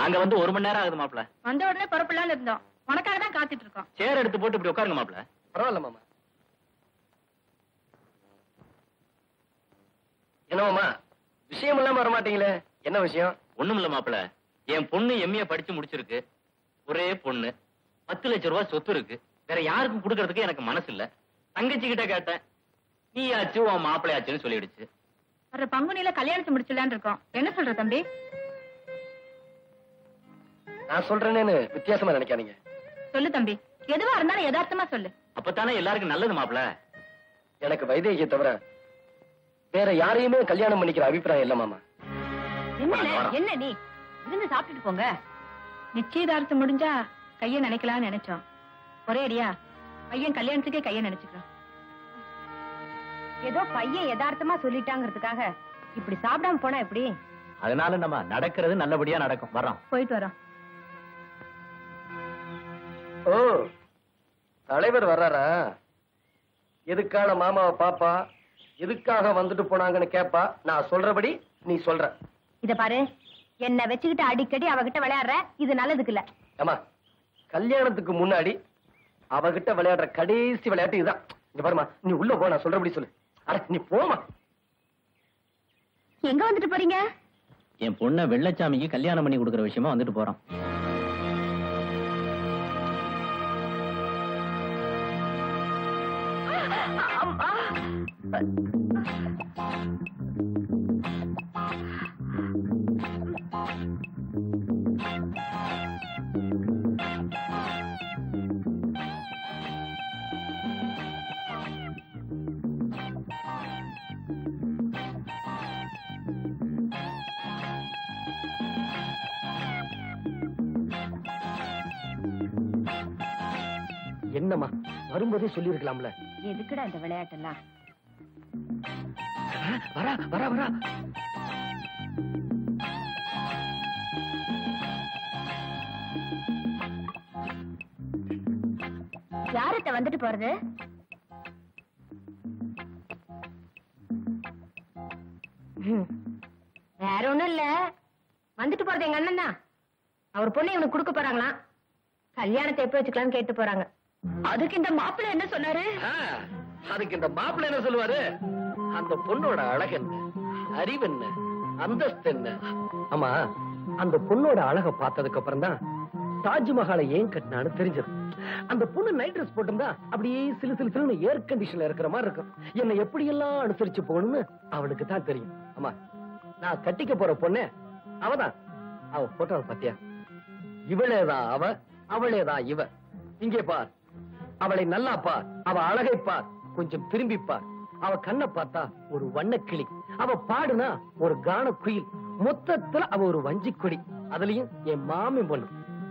நாங்க வந்து 1 மணி நேரம் ஆகுது மாப்பிள. வந்த உடனே புறப்படலாம்னு இருந்தோம். உனக்காக தான் காத்துட்டு இருக்கோம். சேர் எடுத்து போட்டு இப்படி உட்காருங்க மாப்பிள. பரவாயில்ல மாமா. என்னமாமா விஷயம் இல்லாம வர மாட்டீங்களே, என்ன விஷயம்? ஒண்ணும் இல்ல மாப்பிள, என் பொண்ணு எம்ஏ படிச்சு முடிச்சிருக்கு. ஒரே பொண்ணு, 10 லட்சம் ரூபாய் சொத்து இருக்கு. வேற யாருக்கும் கொடுக்கறதுக்கு எனக்கு மனசு இல்ல. தங்கச்சி கிட்ட கேட்டேன், நீ ஆச்சு உன் மாப்பிள்ளை ஆச்சுன்னு சொல்லிடுச்சு. வர பங்குனியில கல்யாணத்தை முடிச்சிடலான்னு இருக்கோம். என்ன சொல்ற தம்பி? நான் சொல்றேன்னு வித்தியாசமா நினைக்காதீங்க. சொல்லு தம்பி, எதுவா இருந்தாலும் யதார்த்தமா சொல்லு. அப்பதானே எல்லாருக்கும் நல்லது மாப்பிள. எனக்கு வைதேகியை தவிர வேற யாரையுமே கல்யாணம் பண்ணிக்கிற அபிப்பிராயம் இல்ல மாமா. என்ன நீ இருந்து சாப்பிட்டுட்டு போங்க. நிச்சயதார்த்தம் முடிஞ்சா கைய நினைக்கலாம்னு நினைச்சோம். ஒரே அடியா பையன் கல்யாணத்துக்கே கைய நினைச்சுக்கிறோம். ஏதோ பையன் யதார்த்தமா சொல்லிட்டாங்கிறதுக்காக இப்படி சாப்பிடாம போனா எப்படி? அதனால நம்ம நடக்கிறது நல்லபடியா நடக்கும். வரோம். போயிட்டு வரோம். ஓ, தலைவர் வர்றாரா? எதுக்கான மாமாவை பாப்பா, எதுக்காக வந்துட்டு போனாங்கன்னு கேப்பா. நான் சொல்றபடி நீ சொல்ற. இத பாரு, என்ன வச்சுக்கிட்டு அடிக்கடி அவகிட்ட விளையாடுற, இது நல்லதுக்கு இல்ல. ஆமா, கல்யாணத்துக்கு முன்னாடி அவகிட்ட விளையாடுற கடைசி விளையாட்டு இதுதான். இங்க பாருமா, நீ உள்ள போ, நான் சொல்றபடி சொல்லு. அட நீ போமா. எங்க வந்துட்டு போறீங்க? என் பொண்ண வெள்ளச்சாமிக்கு கல்யாணம் பண்ணி கொடுக்கற விஷயமா வந்துட்டு போறோம். என்னம்மா, வரும்போதே சொல்லி இருக்கலாம்ல. எதுக்குடா இந்த விளையாட்டெல்லாம்? வரா வரா வரா. யார்கிட்ட வந்துட்டு போறது? வேற ஒண்ணும் இல்ல, வந்துட்டு போறது எங்க அண்ணன் தான். அவர் பொண்ணு இவனுக்கு கொடுக்க போறாங்களாம். கல்யாணத்தை எப்ப வச்சுக்கலாம்னு கேட்டு போறாங்க. அதுக்கு இந்த மாப்பிள்ளை என்ன சொன்னாரு? அதுக்கு இந்த மாப்பிள்ளை என்ன சொல்லுவாரு? அந்த பொண்ணோட அழகு என்ன, அறிவு என்ன, அந்தஸ்து என்ன. ஆமா, அந்த பொண்ணோட அழக பார்த்ததுக்கு அப்புறம் தான் தாஜ்மஹாலை ஏன் கட்டினான்னு தெரிஞ்சது. அந்த பொண்ணு நைட் ட்ரெஸ் போட்டிருந்தா அப்படியே சிலு சிலு சிலுன்னு ஏர் கண்டிஷன்ல இருக்கிற மாதிரி இருக்கும். என்னை எப்படி எல்லாம் அனுசரிச்சு போகணும்னு அவளுக்கு தான் தெரியும். ஆமா, நான் கட்டிக்க போற பொண்ணு அவதான். அவ போட்டோவை பாத்தியா? இவளேதான் அவ, அவளேதான் இவ. இங்கே பார், அவளை நல்லா பார், அவ அழகை பார், கொஞ்சம் திரும்பி பார். அவ கண்ணை பார்த்தா ஒரு வண்ணக்கிளி, அவ பாடுனா ஒரு கான குயில், மொத்தத்துல அவ ஒரு வஞ்சி கொடி. அதுலயும் என் மாமி பொண்ணு.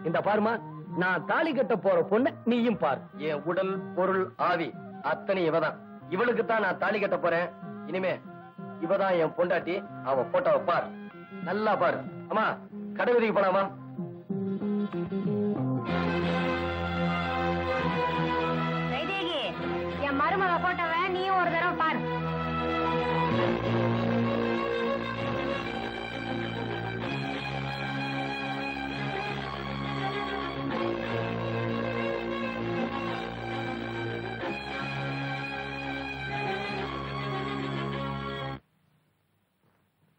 இந்த பாருமா, நான் தாலி கட்ட போற பொண்ணு நீயும் பார். என் உடல் பொருள் ஆவி அத்தனை இவதான். இவளுக்கு தான் நான் தாலி கட்ட போறேன். இனிமே இவதான் என் பொண்டாட்டி. அவ போட்டோவை பார், நல்லா பாரு. அம்மா, கடை வீதிக்கு போலாமா? வைதேகி, என் மருமக போட்டோவை நீயும் ஒரு தடவை பாரு.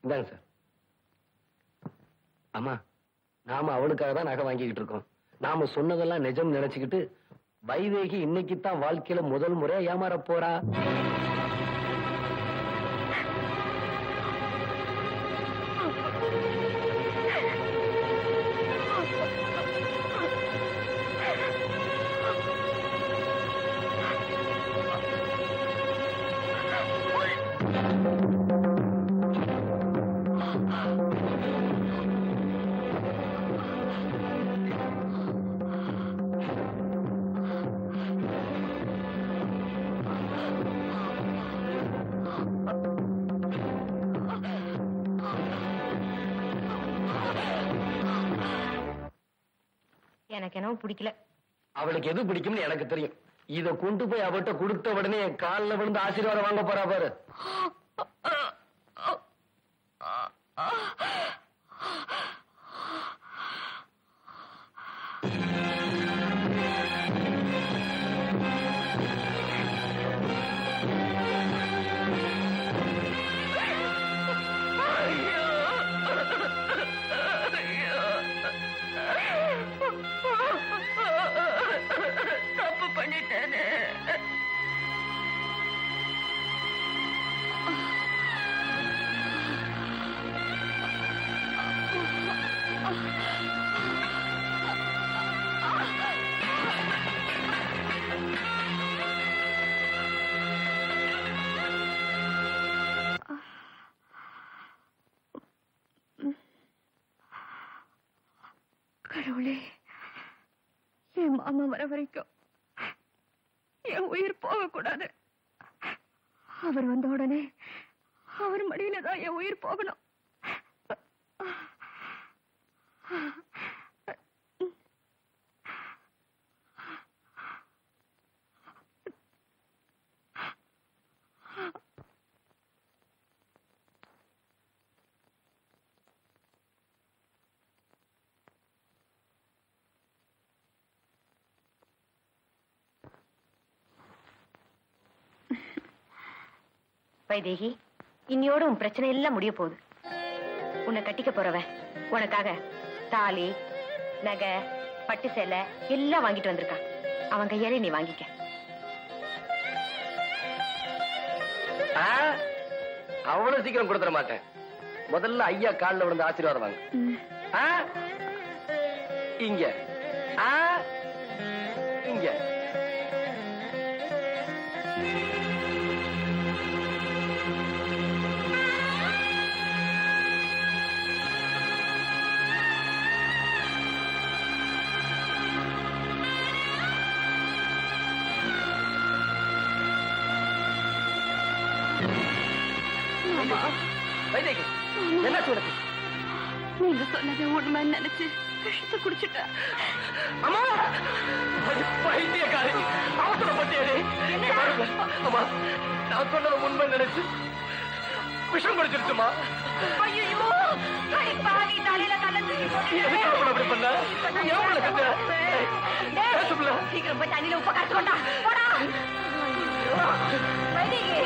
இந்தாங்க சார். அம்மா, நாம அவளுக்காக தான் நகை வாங்கிக்கிட்டு இருக்கோம். நாம சொன்னதெல்லாம் நிஜம் நினைச்சுக்கிட்டு வைதேகி இன்னைக்கு தான் வாழ்க்கையில முதல் முறையா ஏமாற போறா. எனக்கு என்னவோ பிடிக்கல. அவளுக்கு எது பிடிக்கும்னு எனக்கு தெரியும். இத கொண்டு போய் அவட்ட கொடுத்த உடனே என் காலில் விழுந்து ஆசீர்வாதம் வாங்க போறா பாரு. தப்பு பண்ணிட்டேனே. கடவுளே, என் மாமா வர வரைக்கும் என் உயிர் போகக்கூடாது. அவர் வந்த உடனே அவர் மடியில தான் என் உயிர் போகணும். வைதேகி, இன்னையோட உன் பிரச்சனை எல்லாம் முடிய போகுது. உன்னை கட்டிக்க போறவன் உனக்காக தாலி, நகை, பட்டு சேலை எல்லாம் வாங்கிட்டு வந்திருக்கான். அவன் கையாலே நீ வாங்கிக்க. அவ்வளவு சீக்கிரம் கொடுத்துட மாட்டேன். முதல்ல ஐயா காலில் விழுந்து ஆசீர்வாதம் வாங்க. இங்க இங்க வைதேகி, என்ன சொல்றது? நீங்க சொன்னது உண்மைன்னு நினைச்சு விஷத்தை குடிச்சிட்ட. அம்மா, பைத்தியக்காரி, அவசரப்பட்டியடி. அம்மா, நான் சொன்னது உண்மை நினைச்சு விஷம் குடிச்சிருச்சுமா. ஐயோ, பாவி, தலையில கல்ல தூக்கி போட்டு அப்படி பண்ண சீக்கிரம் போய் தண்ணியில உப்ப காய்ச்சி கொண்டா. போடா வைதேகி,